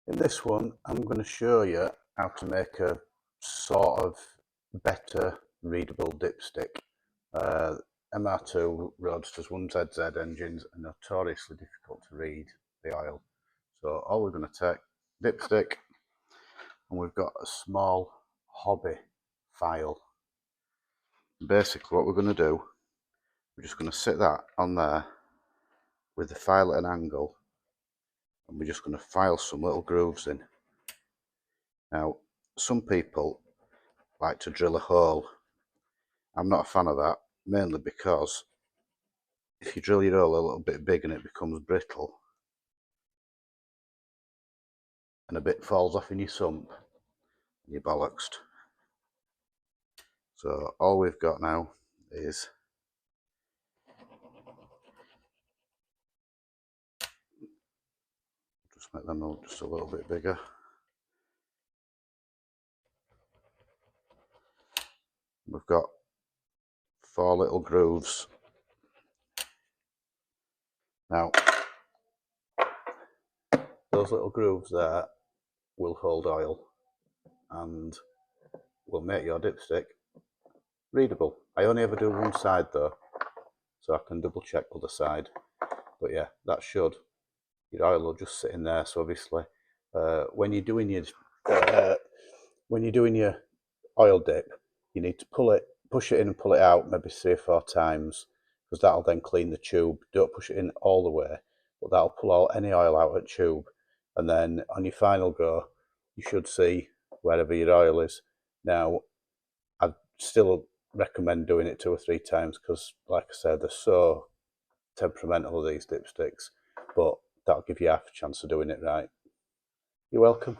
In this one, I'm going to show you how to make a sort of better readable dipstick. MR2 Roadsters 1ZZ engines are notoriously difficult to read the oil. So all we're going to take, dipstick, and we've got a small hobby file. Basically what we're going to do, we're just going to sit that on there with the file at an angle, and we're just going to file some little grooves in. Now, some people like to drill a hole. I'm not a fan of that, mainly because if you drill your hole a little bit big and it becomes brittle and a bit falls off in your sump, you're bollocksed. So all we've got now is just make them all just a little bit bigger. We've got 4 little grooves. Now, those little grooves there will hold oil and will make your dipstick readable. I only ever do one side though, so I can double check the other side. But yeah, that should. Your oil will just sit in there. So obviously, when you're doing your oil dip, you need to push it in and pull it out maybe 3 or 4 times, because that'll then clean the tube. Don't push it in all the way, but that'll pull any oil out of the tube. And then on your final go, you should see wherever your oil is. Now, I still recommend doing it 2 or 3 times because, like I said, they're so temperamental, these dipsticks, but that'll give you half a chance of doing it right. You're welcome.